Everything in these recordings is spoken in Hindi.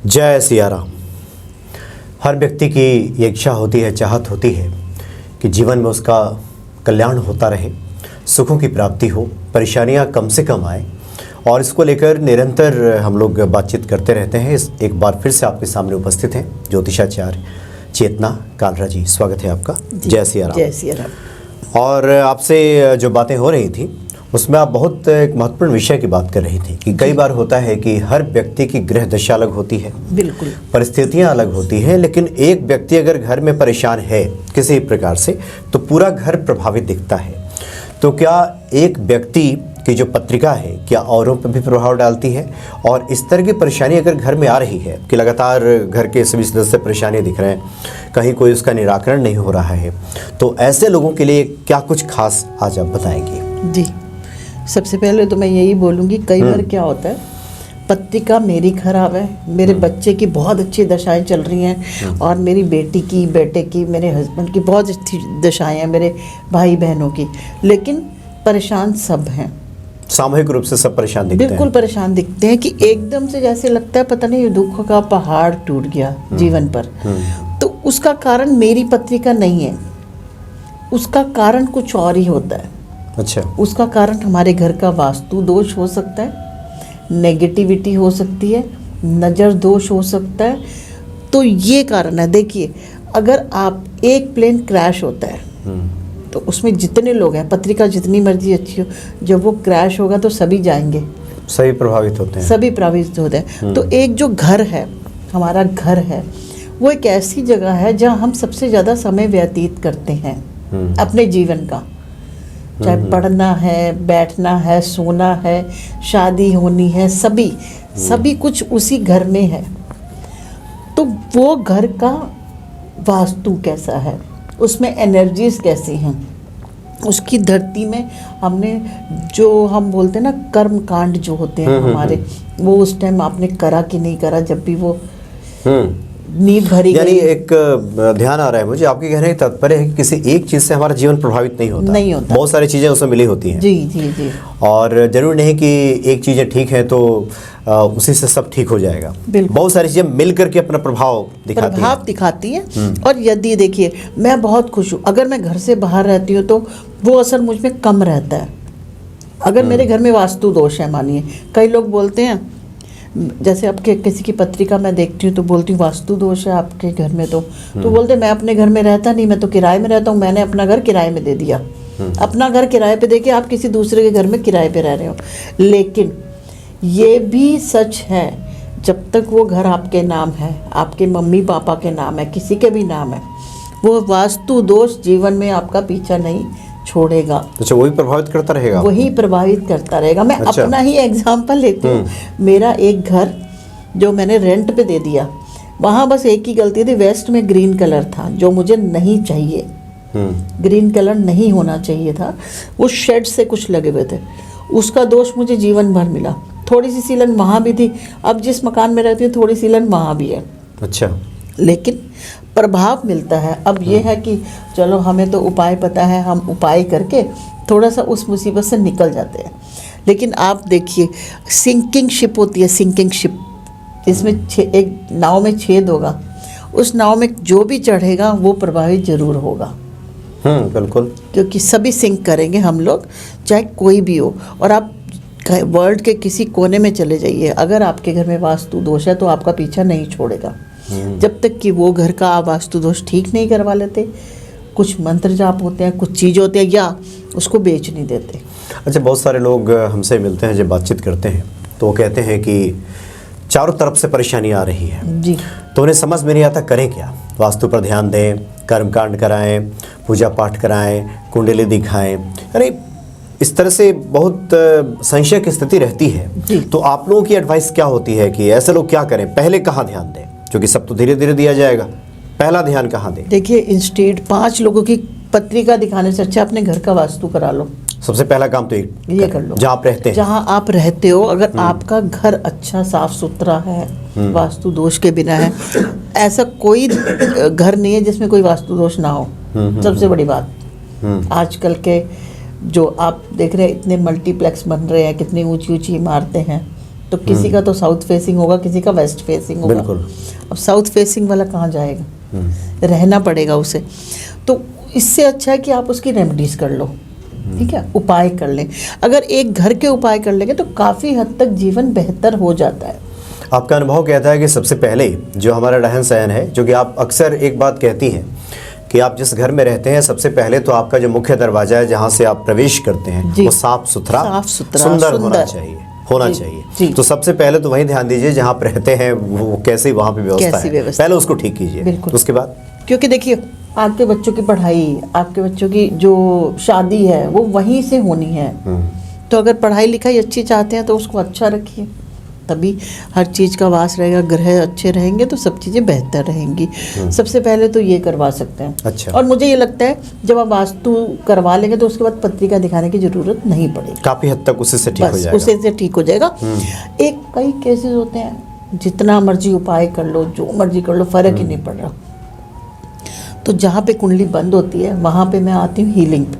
जय सिया राम। हर व्यक्ति की ये इच्छा होती है, चाहत होती है कि जीवन में उसका कल्याण होता रहे, सुखों की प्राप्ति हो, परेशानियां कम से कम आए, और इसको लेकर निरंतर हम लोग बातचीत करते रहते हैं। एक बार फिर से आपके सामने उपस्थित हैं ज्योतिषाचार्य चेतना कालरा जी। स्वागत है आपका। जय सिया राम। जय सिया राम। और आपसे जो बातें हो रही थी उसमें आप बहुत एक महत्वपूर्ण विषय की बात कर रही थी कि कई बार होता है कि हर व्यक्ति की गृह दशा अलग होती है, बिल्कुल परिस्थितियां अलग होती हैं, लेकिन एक व्यक्ति अगर घर में परेशान है किसी प्रकार से तो पूरा घर प्रभावित दिखता है। तो क्या एक व्यक्ति की जो पत्रिका है क्या औरों पर भी प्रभाव डालती है? और इस तरह की परेशानी अगर घर में आ रही है कि लगातार घर के सभी सदस्य परेशानी दिख रहे हैं, कहीं कोई उसका निराकरण नहीं हो रहा है, तो ऐसे लोगों के लिए क्या कुछ खास आज आप बताएंगे? जी, सबसे पहले तो मैं यही बोलूँगी, कई बार क्या होता है, पत्रिका मेरी खराब है, मेरे बच्चे की बहुत अच्छी दशाएं चल रही हैं और मेरी बेटी की, बेटे की, मेरे हस्बैंड की बहुत अच्छी दशाएं हैं, मेरे भाई बहनों की, लेकिन परेशान सब हैं। सामूहिक रूप से सब परेशान दिखते हैं। बिल्कुल परेशान दिखते हैं कि एकदम से जैसे लगता है पता नहीं दुख का पहाड़ टूट गया जीवन पर। तो उसका कारण मेरी पत्रिका नहीं है, उसका कारण कुछ और ही होता है। अच्छा। उसका कारण हमारे घर का वास्तु दोष हो सकता है, नेगेटिविटी हो सकती है, नज़र दोष हो सकता है। तो ये कारण है। देखिए, अगर आप एक प्लेन क्रैश होता है तो उसमें जितने लोग हैं, पत्रिका जितनी मर्जी अच्छी हो, जब वो क्रैश होगा तो सभी जाएंगे, सभी प्रभावित होते हैं, सभी प्रभावित होते हैं। तो एक जो घर है, हमारा घर है, वो एक ऐसी जगह है जहाँ हम सबसे ज़्यादा समय व्यतीत करते हैं अपने जीवन का। चाहे पढ़ना है, बैठना है, सोना है, शादी होनी है, सभी कुछ उसी घर में है। तो वो घर का वास्तु कैसा है, उसमें एनर्जीज कैसी हैं, उसकी धरती में हमने जो हम बोलते हैं ना कर्म कांड जो होते हैं हमारे, वो उस टाइम आपने करा कि नहीं करा, जब भी वो नींव भरी यानी गई। एक ध्यान आ रहा है मुझे, आपके कहने का तात्पर्य है कि किसी एक चीज़ से हमारा जीवन प्रभावित नहीं होता, बहुत सारी चीज़ें उसमें मिली होती हैं। जी जी जी। और जरूर नहीं कि एक चीज़ें ठीक है तो उसी से सब ठीक हो जाएगा। बहुत सारी चीज़ें मिल करके अपना प्रभाव दिखाती हैं। और यदि देखिए, मैं बहुत खुश हूँ, अगर मैं घर से बाहर रहती हूँ तो वो असर मुझ में कम रहता है। अगर मेरे घर में वास्तु दोष है, मानिए कई लोग बोलते हैं, जैसे आपके किसी की पत्रिका मैं देखती हूँ तो बोलती हूँ वास्तु दोष है आपके घर में, तो बोलते मैं अपने घर में रहता नहीं, मैं तो किराए में रहता हूँ, मैंने अपना घर किराए में दे दिया। अपना घर किराए पे देके आप किसी दूसरे के घर में किराए पे रह रहे हो। लेकिन ये भी सच है, जब तक वो घर आपके नाम है, आपके मम्मी पापा के नाम है, किसी के भी नाम है, वो वास्तु दोष जीवन में आपका पीछा नहीं छोड़ेगा। अच्छा, वही प्रभावित करता रहेगा, वही प्रभावित करता रहेगा। मैं अपना ही एग्जांपल लेती हूँ। मेरा एक घर जो मैंने रेंट पे दे दिया, वहाँ बस एक ही गलती थी, वेस्ट में ग्रीन कलर था जो मुझे नहीं चाहिए। ग्रीन कलर नहीं होना चाहिए था, वो शेड से कुछ लगे हुए थे, उसका दोष मुझे जीवन भर मिला। थोड़ी सी सीलन वहाँ भी थी, अब जिस मकान में रहती हूँ थोड़ी सीलन वहाँ भी है। अच्छा, लेकिन प्रभाव मिलता है। अब ये है कि चलो हमें तो उपाय पता है, हम उपाय करके थोड़ा सा उस मुसीबत से निकल जाते हैं। लेकिन आप देखिए, सिंकिंग शिप होती है, सिंकिंग शिप, जिसमें एक नाव में छेद होगा, उस नाव में जो भी चढ़ेगा वो प्रभावित जरूर होगा। बिल्कुल, क्योंकि सभी सिंक करेंगे हम लोग, चाहे कोई भी हो। और आप वर्ल्ड के किसी कोने में चले जाइए, अगर आपके घर में वास्तु दोष है तो आपका पीछा नहीं छोड़ेगा जब तक कि वो घर का वास्तु दोष ठीक नहीं करवा लेते। कुछ मंत्र जाप होते हैं, कुछ चीज़ होते हैं, या उसको बेच नहीं देते। अच्छा, बहुत सारे लोग हमसे मिलते हैं, जब बातचीत करते हैं तो वो कहते हैं कि चारों तरफ से परेशानी आ रही है जी, तो उन्हें समझ में नहीं आता करें क्या। वास्तु पर ध्यान दें, कर्मकांड कराएं, पूजा पाठ कराएं, कुंडली दिखाएं, अरे इस तरह से बहुत संशय की स्थिति रहती है। तो आप लोगों की एडवाइस क्या होती है कि ऐसे लोग क्या करें, पहले कहाँ ध्यान दें? क्योंकि सब तो धीरे धीरे दिया जाएगा, पहला ध्यान कहाँ दें? देखिए, इंस्टेड 5 लोगों की पत्रिका दिखाने से अच्छा अपने घर का वास्तु करा लो। सबसे पहला काम तो ये कर लो, जहाँ आप रहते हैं, जहाँ आप रहते हो, अगर आपका घर अच्छा साफ सुथरा है, वास्तु दोष के बिना है, ऐसा कोई घर नहीं है जिसमें कोई वास्तु दोष ना हो। सबसे बड़ी बात, आजकल के जो आप देख रहे हैं, इतने मल्टीप्लेक्स बन रहे हैं, कितनी ऊंची ऊंची इमारतें हैं, तो किसी का तो साउथ फेसिंग होगा, किसी का वेस्ट फेसिंग होगा। बिल्कुल। अब साउथ फेसिंग वाला कहाँ जाएगा, रहना पड़ेगा उसे। तो इससे अच्छा है कि आप उसकी रेमेडीज कर लो, ठीक है, उपाय कर लें। अगर एक घर के उपाय कर लेंगे तो काफ़ी हद तक जीवन बेहतर हो जाता है। आपका अनुभव कहता है कि सबसे पहले जो हमारा रहन सहन है, जो कि आप अक्सर एक बात कहती हैं कि आप जिस घर में रहते हैं सबसे पहले तो आपका जो मुख्य दरवाजा है जहाँ से आप प्रवेश करते हैं वो साफ सुथरा सुंदर होना चाहिए। तो सबसे पहले तो वही ध्यान दीजिए जहाँ आप रहते हैं वो कैसी वहाँ पे व्यवस्था है, पहले उसको ठीक कीजिए, उसके बाद। क्योंकि देखिए आपके बच्चों की पढ़ाई, आपके बच्चों की जो शादी है वो वहीं से होनी है। तो अगर पढ़ाई लिखाई अच्छी चाहते हैं तो उसको अच्छा रखिए, तभी हर चीज़ का वास रहेगा। ग्रह अच्छे रहेंगे तो सब चीज़ें बेहतर रहेंगी। सबसे पहले तो ये करवा सकते हैं। अच्छा। और मुझे ये लगता है जब आप वास्तु करवा लेंगे तो उसके बाद पत्रिका दिखाने की ज़रूरत नहीं पड़ेगी, काफ़ी हद तक उससे ठीक हो जाएगा। उससे से ठीक हो जाएगा। एक कई केसेस होते हैं जितना मर्जी उपाय कर लो, जो मर्जी कर लो, फ़र्क ही नहीं पड़ रहा। तो जहाँ पे कुंडली बंद होती है वहाँ पे मैं आती हूँ हीलिंग पे।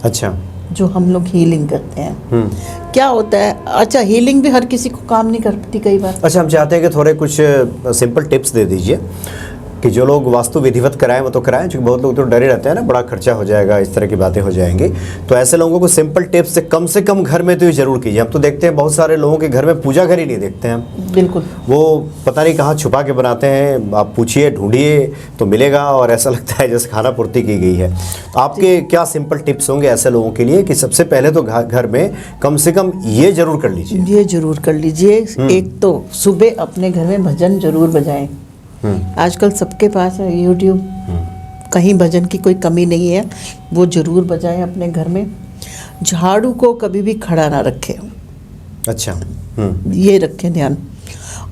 अच्छा। जो हम लोग हीलिंग करते हैं, क्या होता है, अच्छा हीलिंग भी हर किसी को काम नहीं करती कई बार। अच्छा, हम चाहते हैं कि थोड़े कुछ सिंपल टिप्स दे दीजिए कि जो लोग वास्तु विधिवत कराएं वो तो कराएं, क्योंकि बहुत लोग तो डरे रहते हैं ना, बड़ा खर्चा हो जाएगा, इस तरह की बातें हो जाएंगी। तो ऐसे लोगों को सिंपल टिप्स से कम घर में तो ये जरूर कीजिए। हम तो देखते हैं बहुत सारे लोगों के घर में पूजा घर ही नहीं देखते हैं। बिल्कुल। वो पता नहीं कहाँ छुपा के बनाते हैं, आप पूछिए ढूंढिए तो मिलेगा, और ऐसा लगता है जैसे खाना पूर्ति की गई है। तो आपके क्या सिंपल टिप्स होंगे ऐसे लोगों के लिए कि सबसे पहले तो घर में कम से कम ये जरूर कर लीजिए? ये जरूर कर लीजिए। एक तो सुबह अपने घर में भजन जरूर बजाएं। आजकल सबके पास है यूट्यूब, कहीं भजन की कोई कमी नहीं है, वो जरूर बजाएं अपने घर में। झाड़ू को कभी भी खड़ा ना रखें। अच्छा। ये रखें ध्यान।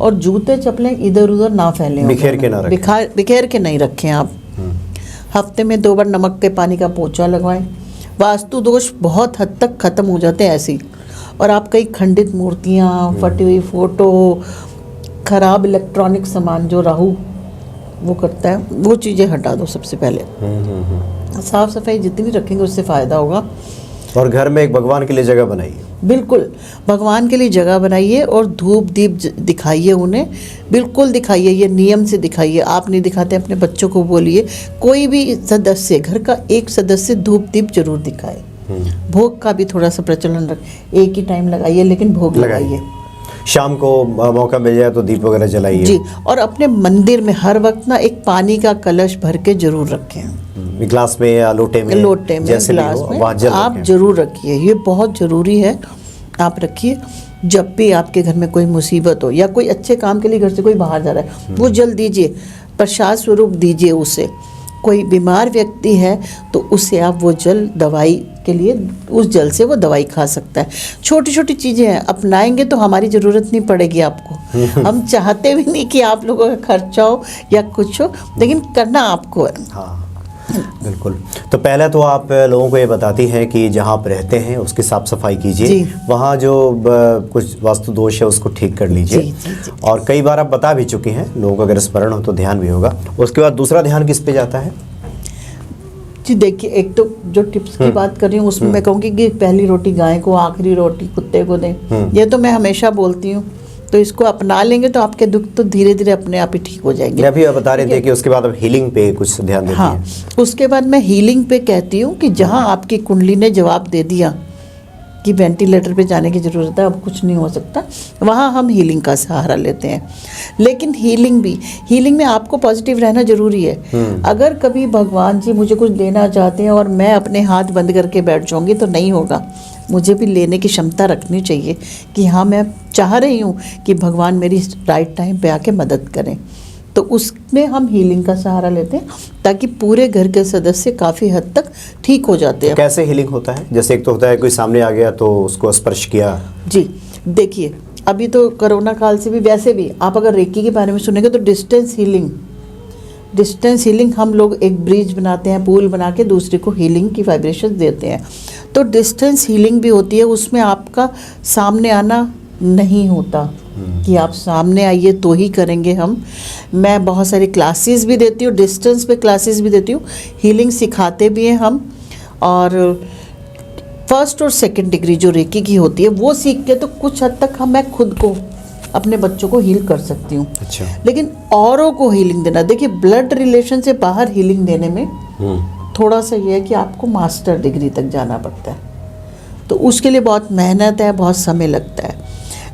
और जूते चप्पलें इधर उधर ना फैलें, बिखेर के ना रखें, बिखेर के नहीं रखें आप। हफ्ते में 2 बार नमक के पानी का पोंछा लगवाएं। वास्तु दोष बहुत हद तक खत्म हो जाते हैं ऐसे ही। और आप कई खंडित मूर्तियाँ, फटी हुई फोटो, खराब इलेक्ट्रॉनिक सामान जो राहु वो करता है, वो चीज़ें हटा दो सबसे पहले। साफ सफाई जितनी रखेंगे उससे फ़ायदा होगा। और घर में एक भगवान के लिए जगह बनाइए। बिल्कुल, भगवान के लिए जगह बनाइए और धूप दीप दिखाइए उन्हें, बिल्कुल दिखाइए, ये नियम से दिखाइए। आप नहीं दिखाते अपने बच्चों को बोलिए, कोई भी सदस्य, घर का एक सदस्य धूप दीप जरूर दिखाए। भोग का भी थोड़ा सा प्रचलन रख, एक ही टाइम लगाइए लेकिन भोग लगाइए। शाम को मौका मिल जाए तो दीप वगैरह जलाइए जी। और अपने मंदिर में हर वक्त ना एक पानी का कलश भर के जरूर रखें, ग्लास में या लोटे में, जैसे ग्लास में आप जरूर रखिए। ये बहुत ज़रूरी है, आप रखिए। जब भी आपके घर में कोई मुसीबत हो या कोई अच्छे काम के लिए घर से कोई बाहर जा रहा है, वो जल दीजिए, प्रसाद स्वरूप दीजिए उसे। कोई बीमार व्यक्ति है तो उससे आप वो जल दवाई के लिए, उस जल से वो दवाई खा सकता है। छोटी छोटी चीज़ें हैं, अपनाएंगे तो हमारी ज़रूरत नहीं पड़ेगी आपको। हम चाहते भी नहीं कि आप लोगों का खर्चा हो या कुछ हो, लेकिन करना आपको है। हाँ बिल्कुल। तो पहले तो आप लोगों को ये बताती हैं कि जहाँ आप रहते हैं उसकी साफ़ सफाई कीजिए, वहाँ जो कुछ वास्तु दोष है उसको ठीक कर लीजिए। और कई बार आप बता भी चुकी हैं, लोगों को अगर स्मरण हो तो ध्यान भी होगा। उसके बाद दूसरा ध्यान किस पे जाता है? जी देखिए, एक तो जो टिप्स की बात कर रही हूँ उसमें मैं कहूँगी कि पहली रोटी गाय को, आखिरी रोटी कुत्ते को दें। ये तो मैं हमेशा बोलती हूँ। तो इसको अपना लेंगे तो आपके दुख तो धीरे धीरे अपने आप ही ठीक हो जाएंगे। अभी आप बता रहे थे कि उसके बाद अब हीलिंग पे कुछ ध्यान देती हैं। उसके बाद मैं हीलिंग पे कहती हूँ कि जहाँ आपकी कुंडली ने जवाब दे दिया कि वेंटिलेटर पे जाने की ज़रूरत है, अब कुछ नहीं हो सकता, वहाँ हम हीलिंग का सहारा लेते हैं। लेकिन हीलिंग में आपको पॉजिटिव रहना ज़रूरी है। अगर कभी भगवान जी मुझे कुछ देना चाहते हैं और मैं अपने हाथ बंद करके बैठ जाऊँगी तो नहीं होगा। मुझे भी लेने की क्षमता रखनी चाहिए कि हाँ, मैं चाह रही हूँ कि भगवान मेरी राइट टाइम पे आके मदद करें। तो उसमें हम हीलिंग का सहारा लेते हैं ताकि पूरे घर के सदस्य काफ़ी हद तक ठीक हो जाते हैं। तो कैसे हीलिंग होता है? जैसे एक तो होता है कोई सामने आ गया तो उसको स्पर्श किया। जी देखिए, अभी तो कोरोना काल से भी, वैसे भी आप अगर रेकी के बारे में सुनेंगे तो डिस्टेंस हीलिंग हम लोग एक ब्रिज बनाते हैं, पुल बना के दूसरे को हीलिंग की वाइब्रेशन देते हैं। तो डिस्टेंस हीलिंग भी होती है, उसमें आपका सामने आना नहीं होता कि आप सामने आइए तो ही करेंगे हम। मैं बहुत सारी क्लासेस भी देती हूँ, डिस्टेंस पे क्लासेस भी देती हूँ, हीलिंग सिखाते भी हैं हम। और फर्स्ट और सेकंड डिग्री जो रेकी की होती है वो सीख के तो कुछ हद तक मैं खुद को अपने बच्चों को हील कर सकती हूँ। अच्छा। लेकिन औरों को हीलिंग देना, देखिए ब्लड रिलेशन से बाहर हीलिंग देने में थोड़ा सा ये है कि आपको मास्टर डिग्री तक जाना पड़ता है, तो उसके लिए बहुत मेहनत है, बहुत समय लगता है।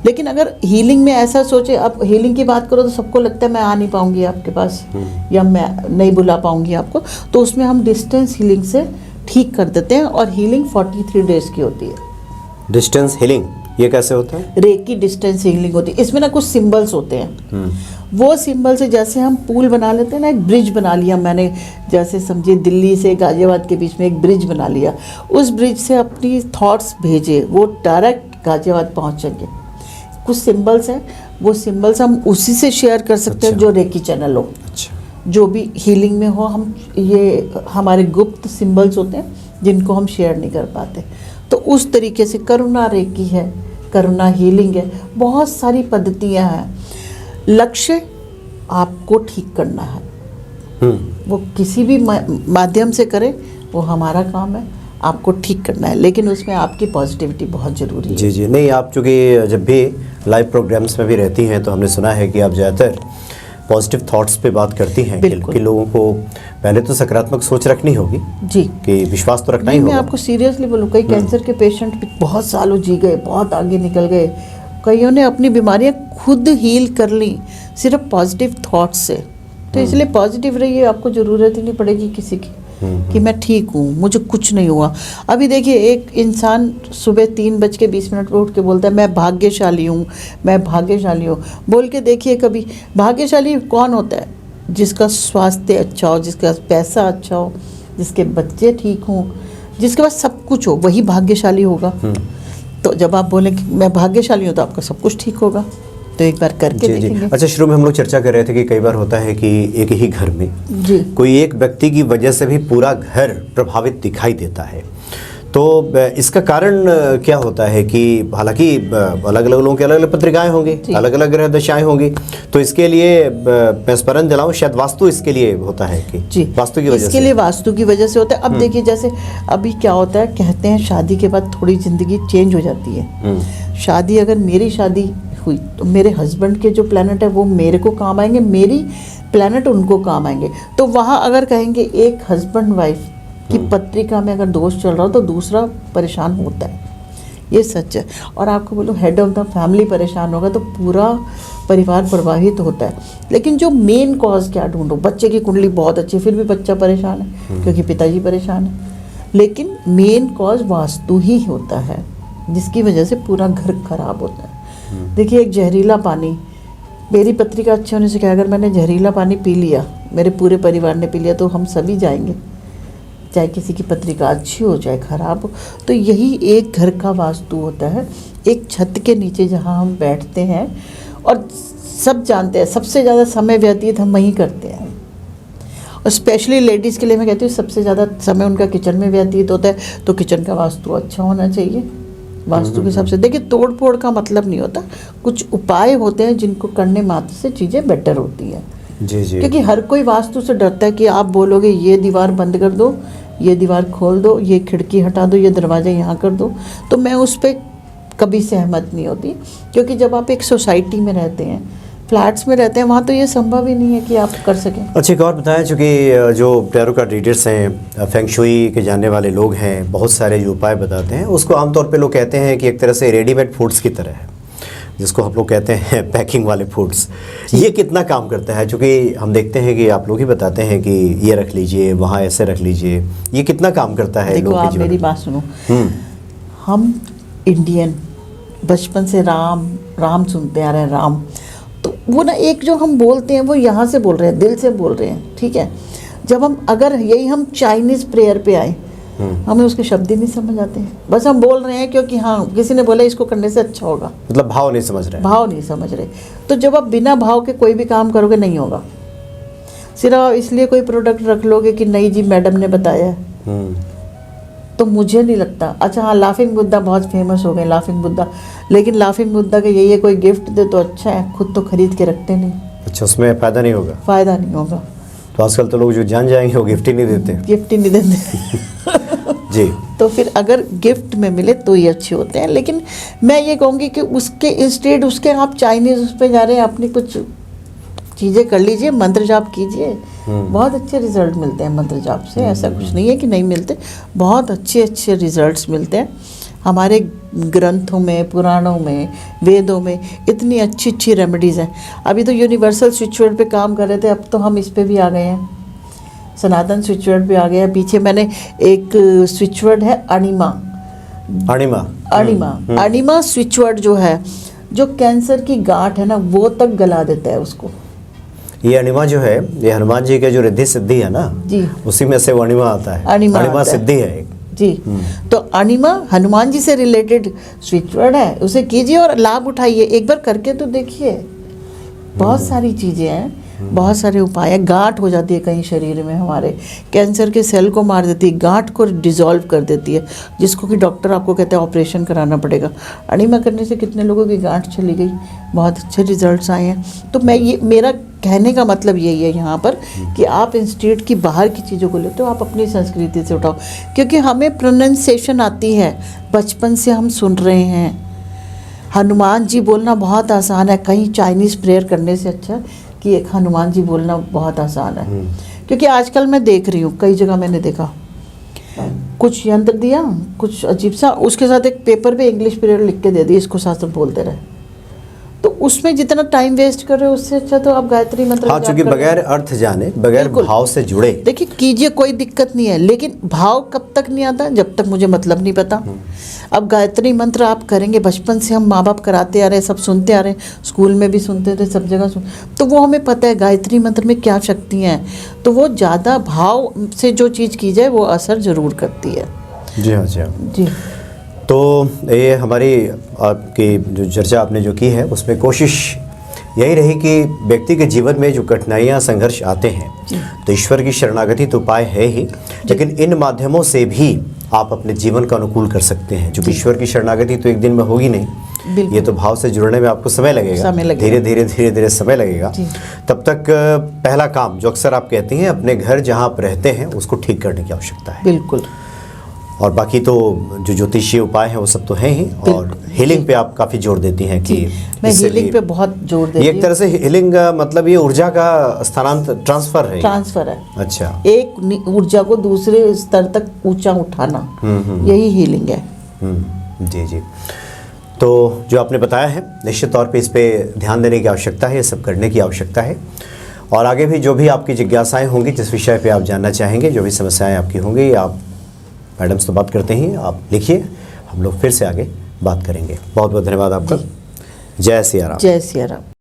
लेकिन अगर हीलिंग में ऐसा सोचे, अब हीलिंग की बात करो तो सबको लगता है मैं आ नहीं पाऊंगी आपके पास या मैं नहीं बुला पाऊंगी आपको, तो उसमें हम डिस्टेंस हीलिंग से ठीक कर देते हैं और हीलिंग 43 डेज की होती है। डिस्टेंस हीलिंग ये कैसे होता है? रेकी डिस्टेंस हीलिंग होती है। इसमें ना कुछ सिंबल्स होते हैं, वो सिंबल से जैसे हम पुल बना लेते हैं ना, एक ब्रिज बना लिया मैंने, जैसे समझिए दिल्ली से गाजियाबाद के बीच में एक ब्रिज बना लिया, उस ब्रिज से अपनी थॉट्स भेजे, वो डायरेक्ट गाजियाबाद पहुंचेंगे। कुछ सिंबल्स हैं, वो सिंबल्स हम उसी से शेयर कर सकते हैं जो रेकी चैनल हो। अच्छा। जो भी हीलिंग में हो, हम ये हमारे गुप्त सिंबल्स होते हैं जिनको हम शेयर नहीं कर पाते, तो उस तरीके से करुणा रेकी है, करुणा हीलिंग है, बहुत सारी पद्धतियां हैं। लक्ष्य आपको ठीक करना है, वो किसी भी माध्यम से करें, वो हमारा काम है, आपको ठीक करना है, लेकिन उसमें आपकी पॉजिटिविटी बहुत ज़रूरी है। जी जी, नहीं आप चूँकि जब भी लाइव प्रोग्राम्स में भी रहती हैं तो हमने सुना है कि आप ज़्यादातर पॉजिटिव थॉट्स पे बात करती हैं कि लोगों को पहले तो सकारात्मक सोच रखनी होगी जी, कि विश्वास तो रखना ही होगा। मैं आपको सीरियसली बोलूँ, कई कैंसर के पेशेंट भी बहुत सालों जी गए, बहुत आगे निकल गए, कईयों ने अपनी बीमारियां खुद हील कर ली सिर्फ पॉजिटिव थॉट्स से। तो इसलिए पॉजिटिव रहिए, आपको ज़रूरत ही नहीं पड़ेगी किसी की कि मैं ठीक हूँ, मुझे कुछ नहीं हुआ। अभी देखिए एक इंसान सुबह 3:20 पर उठ के बोलता है मैं भाग्यशाली हूँ, मैं भाग्यशाली हूँ, बोल के देखिए कभी। भाग्यशाली कौन होता है? जिसका स्वास्थ्य अच्छा हो, जिसका पैसा अच्छा हो, जिसके बच्चे ठीक हों, जिसके पास सब कुछ हो, वही भाग्यशाली होगा। तो जब आप बोलें कि मैं भाग्यशाली हूँ तो आपका सब कुछ ठीक होगा। तो एक बार करके देखेंगे। अच्छा, शुरू में हम लोग चर्चा कर रहे थे कि कई बार होता है कि एक ही घर में जी कोई एक व्यक्ति की वजह से भी पूरा घर प्रभावित दिखाई देता है, तो इसका कारण क्या होता है? कि हालांकि अलग अलग लोगों की अलग अलग पत्रिकाएं होंगी, अलग अलग ग्रह दशाएं होंगी, तो इसके लिए मैं स्मरण दिलाऊं, शायद वास्तु इसके लिए होता है कि जी वास्तु की वजह इसके लिए वास्तु की वजह से होता है। अब देखिए जैसे अभी क्या होता है, कहते हैं शादी के बाद थोड़ी ज़िंदगी चेंज हो जाती है। शादी, अगर मेरी शादी हुई तो मेरे हस्बैंड के जो प्लैनेट है वो मेरे को काम आएंगे, मेरी प्लैनेट उनको काम आएंगे। तो वहाँ अगर कहेंगे एक हस्बैंड वाइफ की पत्रिका में अगर दोष चल रहा हो तो दूसरा परेशान होता है, ये सच है। और आपको बोलो हेड ऑफ द फैमिली परेशान होगा तो पूरा परिवार प्रभावित होता है। लेकिन जो मेन कॉज क्या ढूंढो, बच्चे की कुंडली बहुत अच्छी फिर भी बच्चा परेशान है क्योंकि पिताजी परेशान है, लेकिन मेन कॉज वास्तु ही होता है जिसकी वजह से पूरा घर खराब होता है। देखिए एक जहरीला पानी, मेरी पत्रिका अच्छे होने से क्या, अगर मैंने जहरीला पानी पी लिया, मेरे पूरे परिवार ने पी लिया, तो हम सभी जाएंगे, चाहे किसी की पत्रिका अच्छी हो चाहे खराब हो। तो यही एक घर का वास्तु होता है। एक छत के नीचे जहाँ हम बैठते हैं, और सब जानते हैं सबसे ज़्यादा समय व्यतीत हम वहीं करते हैं, और स्पेशली लेडीज़ के लिए मैं कहती हूँ सबसे ज़्यादा समय उनका किचन में व्यतीत होता है। तो किचन का वास्तु अच्छा होना चाहिए। वास्तु के हिसाब से देखिए, तोड़ फोड़ का मतलब नहीं होता, कुछ उपाय होते हैं जिनको करने मात्र से चीज़ें बेटर होती हैं। जी जी, क्योंकि हर कोई वास्तु से डरता है कि आप बोलोगे ये दीवार बंद कर दो, ये दीवार खोल दो, ये खिड़की हटा दो, ये दरवाज़ा यहाँ कर दो, तो मैं उस पर कभी सहमत नहीं होती। क्योंकि जब आप एक सोसाइटी में रहते हैं, फ्लैट्स में रहते हैं, वहाँ तो ये संभव ही नहीं है कि आप कर सकें। अच्छा, एक और बताएं, चूँकि जो टैरो कार्ड रीडर्स हैं, फेंग शुई के जानने वाले लोग हैं, बहुत सारे जो उपाय बताते हैं उसको आमतौर पे लोग कहते हैं कि एक तरह से रेडीमेड फूड्स की तरह है, जिसको हम लोग कहते हैं पैकिंग वाले फूड्स। ये कितना काम करता है? चूँकि हम देखते हैं कि आप लोग ही बताते हैं कि ये रख लीजिए, वहाँ ऐसे रख लीजिए, ये कितना काम करता है? देखो आप मेरी बात सुनो, हम इंडियन बचपन से राम राम सुनते आ रहे हैं, राम, तो वो ना एक जो हम बोलते हैं वो यहाँ से बोल रहे हैं, दिल से बोल रहे हैं, ठीक है। जब हम अगर यही हम चाइनीज़ प्रेयर पे आए, हमें उसके शब्द ही नहीं समझ आते हैं, बस हम बोल रहे हैं क्योंकि हाँ किसी ने बोला इसको करने से अच्छा होगा, मतलब भाव नहीं समझ रहे, भाव नहीं समझ रहे। तो जब आप बिना भाव के कोई भी काम करोगे नहीं होगा। सिर्फ इसलिए कोई प्रोडक्ट रख लोगे कि नहीं जी मैडम ने बताया है, तो मुझे नहीं लगता। अच्छा हाँ, लाफिंग बुद्धा बहुत फेमस हो गए, लाफिंग बुद्धा, लेकिन लाफिंग बुद्धा के यही है कोई गिफ्ट दे तो अच्छा है, खुद तो खरीद के रखते नहीं। अच्छा, उसमें फ़ायदा नहीं होगा? फ़ायदा नहीं होगा। तो आजकल तो लोग जो जान जाएंगे वो गिफ्ट ही नहीं देते, गिफ्ट ही नहीं देते। जी। तो फिर अगर गिफ्ट में मिले तो ही अच्छे होते हैं, लेकिन मैं ये कहूँगी कि उसके इंस्टेड उसके आप चाइनीज़ उस पर जा रहे हैं, अपनी कुछ चीज़ें कर लीजिए, मंत्र जाप कीजिए, बहुत अच्छे रिजल्ट मिलते हैं मंत्र जाप से। ऐसा कुछ नहीं है कि नहीं मिलते, बहुत अच्छे अच्छे रिजल्ट्स मिलते हैं। हमारे ग्रंथों में, पुराणों में, वेदों में इतनी अच्छी अच्छी रेमेडीज़ हैं। अभी तो यूनिवर्सल स्विच वर्ड पे काम कर रहे थे, अब तो हम इस पे भी आ गए हैं, सनातन स्विच वर्ड पे आ गया। पीछे मैंने एक स्विच वर्ड है अणिमा, अणिमा। अणिमा स्विच वर्ड जो है, जो कैंसर की गांठ है ना वो तक गला देता है उसको। ये अणिमा जो है, ये हनुमान जी के जो रिद्धि सिद्धि है ना जी, उसी में से वो अणिमा आता है। अणिमा अणिमा आता है। सिद्धि है एक। जी। तो अणिमा हनुमान जी से रिलेटेड स्विच वर्ड है, उसे कीजिए और लाभ उठाइए। एक बार करके तो देखिए, बहुत सारी चीज़ें हैं, बहुत सारे उपाय हैं। गांठ हो जाती है कहीं शरीर में हमारे, कैंसर के सेल को मार देती है, गांठ को डिसॉल्व कर देती है, जिसको कि डॉक्टर आपको कहते हैं ऑपरेशन कराना पड़ेगा। अणिमा करने से कितने लोगों की गांठ चली गई, बहुत अच्छे रिजल्ट्स आए हैं। तो मैं ये, मेरा कहने का मतलब यही है यहाँ पर कि आप इंस्टीट्यूट की बाहर की चीज़ों को लेते हो, आप अपनी संस्कृति से उठाओ, क्योंकि हमें प्रोनाउंसिएशन आती है, बचपन से हम सुन रहे हैं। हनुमान जी बोलना बहुत आसान है, कहीं चाइनीज़ प्रेयर करने से अच्छा कि एक हनुमान जी बोलना बहुत आसान है। क्योंकि आजकल मैं देख रही हूँ, कई जगह मैंने देखा, कुछ यंत्र दिया, कुछ अजीब सा, उसके साथ एक पेपर पे इंग्लिश प्रेयर लिख के दे दी, इसको साथ में बोलते रहे। तो उसमें जितना टाइम वेस्ट कर रहे हो उससे अच्छा तो आप गायत्री मंत्र हाँ, चूंकि बगैर अर्थ जाने, बगैर भाव से जुड़े, देखिए कीजिए, कोई दिक्कत नहीं है, लेकिन भाव कब तक नहीं आता, जब तक मुझे मतलब नहीं पता। अब गायत्री मंत्र आप करेंगे, बचपन से हम माँ बाप कराते आ रहे हैं, सब सुनते आ रहे हैं, स्कूल में भी सुनते थे, सब जगह सुन, तो वो हमें पता है गायत्री मंत्र में क्या शक्तियाँ हैं। तो वो ज़्यादा भाव से जो चीज़ की जाए वो असर ज़रूर करती है। जी हाँ, जी हाँ जी। तो ये हमारी आपकी जो चर्चा आपने जो की है उसमें कोशिश यही रही कि व्यक्ति के जीवन में जो कठिनाइयाँ, संघर्ष आते हैं तो ईश्वर की शरणागति तो उपाय है ही, लेकिन इन माध्यमों से भी आप अपने जीवन का अनुकूल कर सकते हैं। जो ईश्वर की शरणागति तो एक दिन में होगी नहीं, ये तो भाव से जुड़ने में आपको समय लगेगा, धीरे धीरे समय लगेगा। तब तक पहला काम जो अक्सर आप कहती हैं, अपने घर जहाँ आप रहते हैं उसको ठीक करने की आवश्यकता है। बिल्कुल। और बाकी तो जो ज्योतिषीय उपाय हैं वो सब तो हैं ही, और हीलिंग पे आप काफ़ी जोर देती हैं कि मैं हीलिंग पे बहुत जोर देती हूँ। ये एक तरह से हीलिंग मतलब ये ऊर्जा का स्थानांतर, ट्रांसफर है। ट्रांसफर है। अच्छा। एक ऊर्जा को दूसरे स्तर तक ऊंचा उठाना, यही हीलिंग है। जी जी। तो जो आपने बताया है, निश्चित तौर पे इस पे ध्यान देने की आवश्यकता है, ये सब करने की आवश्यकता है। और आगे भी जो भी आपकी जिज्ञासाएँ होंगी, जिस विषय पे आप जानना चाहेंगे, जो भी समस्याएँ आपकी होंगी, आप मैडम से बात करते हैं, आप लिखिए, हम लोग फिर से आगे बात करेंगे। बहुत बहुत धन्यवाद आपका। जय सिया राम। जय सिया राम।